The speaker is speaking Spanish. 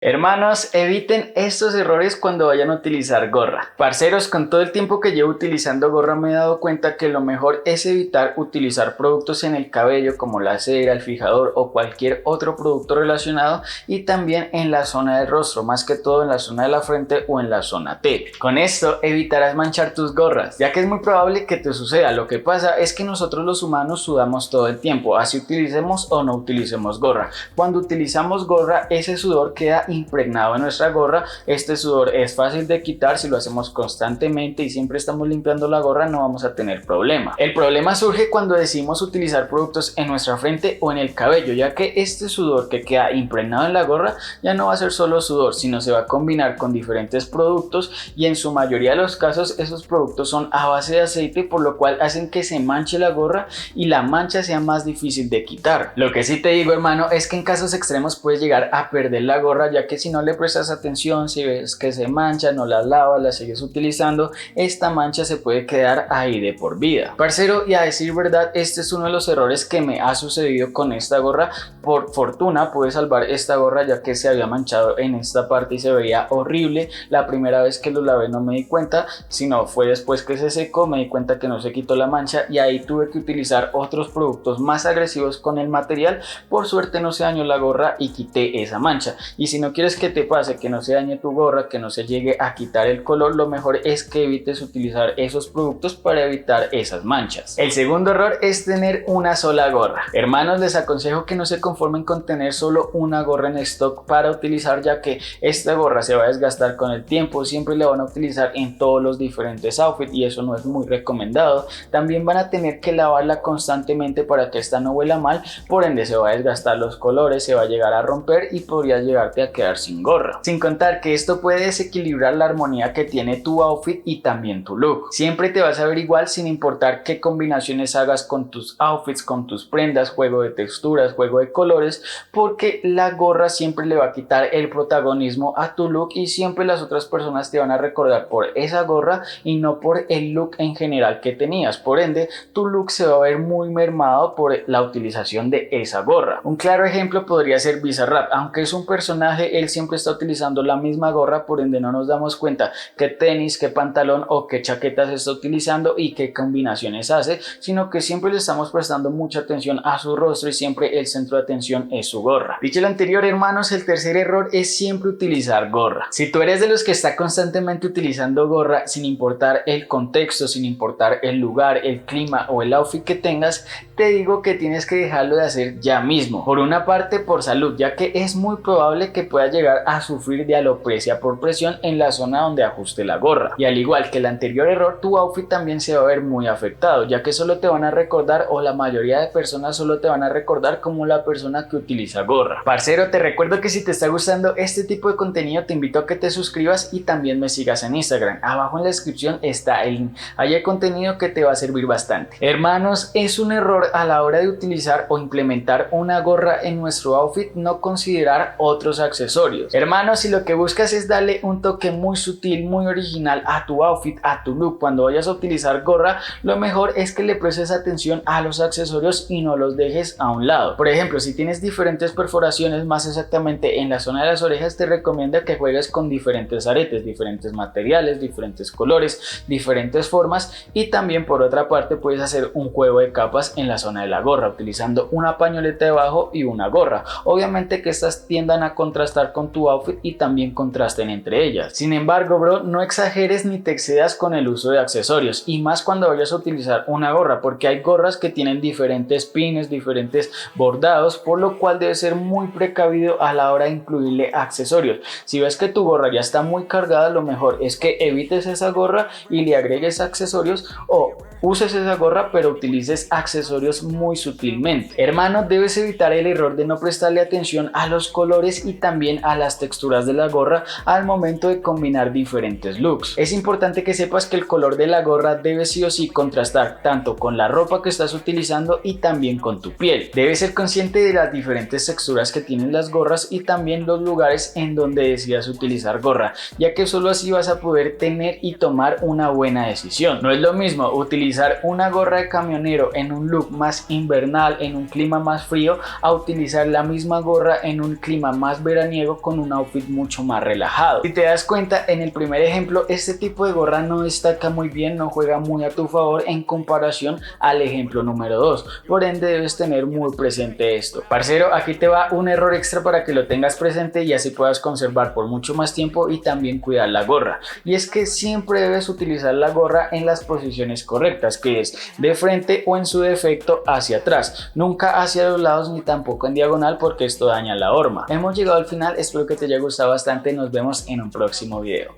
Hermanos, eviten estos errores cuando vayan a utilizar gorra. Parceros, con todo el tiempo que llevo utilizando gorra me he dado cuenta que lo mejor es evitar utilizar productos en el cabello como la cera, el fijador o cualquier otro producto relacionado, y también en la zona del rostro, más que todo en la zona de la frente o en la zona T. Con esto evitarás manchar tus gorras, ya que es muy probable que te suceda. Lo que pasa es que nosotros los humanos sudamos todo el tiempo, así utilicemos o no utilicemos gorra. Cuando utilizamos gorra, ese sudor queda impregnado en nuestra gorra. Este sudor es fácil de quitar. Si lo hacemos constantemente y siempre estamos limpiando la gorra, no vamos a tener problema. El problema surge cuando decidimos utilizar productos en nuestra frente o en el cabello, ya que este sudor que queda impregnado en la gorra ya no va a ser solo sudor, sino se va a combinar con diferentes productos, y en su mayoría de los casos esos productos son a base de aceite, por lo cual hacen que se manche la gorra y la mancha sea más difícil de quitar. Lo que sí te digo, hermano, es que en casos extremos puedes llegar a perder la gorra, ya que si no le prestas atención, si ves que se mancha, no la lavas, la sigues utilizando, esta mancha se puede quedar ahí de por vida. Parcero, y a decir verdad, este es uno de los errores que me ha sucedido con esta gorra. Por fortuna pude salvar esta gorra, ya que se había manchado en esta parte y se veía horrible. La primera vez que lo lavé no me di cuenta, sino fue después que se secó, me di cuenta que no se quitó la mancha, y ahí tuve que utilizar otros productos más agresivos con el material. Por suerte no se dañó la gorra y quité esa mancha. Y si no quieres que te pase, que no se dañe tu gorra, que no se llegue a quitar el color, lo mejor es que evites utilizar esos productos para evitar esas manchas. El segundo error es tener una sola gorra. Hermanos, les aconsejo que no se conformen con tener solo una gorra en stock para utilizar, ya que esta gorra se va a desgastar con el tiempo. Siempre la van a utilizar en todos los diferentes outfits y eso no es muy recomendado. También van a tener que lavarla constantemente para que esta no huela mal, por ende se va a desgastar los colores, se va a llegar a romper y podría llegarte a quedar sin gorra. Sin contar que esto puede desequilibrar la armonía que tiene tu outfit y también tu look. Siempre te vas a ver igual sin importar qué combinaciones hagas con tus outfits, con tus prendas, juego de texturas, juego de colores, porque la gorra siempre le va a quitar el protagonismo a tu look y siempre las otras personas te van a recordar por esa gorra y no por el look en general que tenías. Por ende, tu look se va a ver muy mermado por la utilización de esa gorra. Un claro ejemplo podría ser Bizarrap. Aunque es un personaje, él siempre está utilizando la misma gorra, por ende no nos damos cuenta qué tenis, qué pantalón o qué chaqueta se está utilizando y qué combinaciones hace, sino que siempre le estamos prestando mucha atención a su rostro y siempre el centro de atención es su gorra. Dicho lo anterior, hermanos, el tercer error es siempre utilizar gorra. Si tú eres de los que está constantemente utilizando gorra sin importar el contexto, sin importar el lugar, el clima o el outfit que tengas, te digo que tienes que dejarlo de hacer ya mismo. Por una parte, por salud, ya que es muy probable que puedas llegar a sufrir de alopecia por presión en la zona donde ajuste la gorra. Y al igual que el anterior error, tu outfit también se va a ver muy afectado, ya que solo te van a recordar, o la mayoría de personas solo te van a recordar como la persona que utiliza gorra. Parcero, te recuerdo que si te está gustando este tipo de contenido, te invito a que te suscribas y también me sigas en Instagram. Abajo en la descripción está el link. Ahí hay contenido que te va a servir bastante. Hermanos, es un error a la hora de utilizar o implementar una gorra en nuestro outfit no considerar otros accesorios. Hermanos, si lo que buscas es darle un toque muy sutil, muy original a tu outfit, a tu look, cuando vayas a utilizar gorra, lo mejor es que le prestes atención a los accesorios y no los dejes a un lado. Por ejemplo, si tienes diferentes perforaciones, más exactamente en la zona de las orejas, te recomiendo que juegues con diferentes aretes, diferentes materiales, diferentes colores, diferentes formas, y también por otra parte puedes hacer un juego de capas en la zona de la gorra utilizando una pañoleta debajo y una gorra. Obviamente que estas tiendan a contrastar con tu outfit y también contrasten entre ellas. Sin embargo, bro, no exageres ni te excedas con el uso de accesorios, y más cuando vayas a utilizar una gorra, porque hay gorras que tienen diferentes pines, diferentes bordados, por lo cual debes ser muy precavido a la hora de incluirle accesorios. Si ves que tu gorra ya está muy cargada, lo mejor es que evites esa gorra y le agregues accesorios, o uses esa gorra pero utilices accesorios muy sutilmente. Hermano, debes evitar el error de no prestarle atención a los colores y también a las texturas de la gorra al momento de combinar diferentes looks. Es importante que sepas que el color de la gorra debe sí o sí contrastar tanto con la ropa que estás utilizando y también con tu piel. Debes ser consciente de las diferentes texturas que tienen las gorras y también los lugares en donde decidas utilizar gorra, ya que solo así vas a poder tener y tomar una buena decisión. No es lo mismo utilizar una gorra de camionero en un look más invernal, en un clima más frío, a utilizar la misma gorra en un clima más veraniego veraniego con un outfit mucho más relajado. Si te das cuenta, en el primer ejemplo este tipo de gorra no destaca muy bien, no juega muy a tu favor en comparación al ejemplo número 2, por ende debes tener muy presente esto. Parcero, aquí te va un error extra para que lo tengas presente y así puedas conservar por mucho más tiempo y también cuidar la gorra, y es que siempre debes utilizar la gorra en las posiciones correctas, que es de frente o en su defecto hacia atrás, nunca hacia los lados ni tampoco en diagonal porque esto daña la horma. Hemos llegado al final, espero que te haya gustado bastante, nos vemos en un próximo video.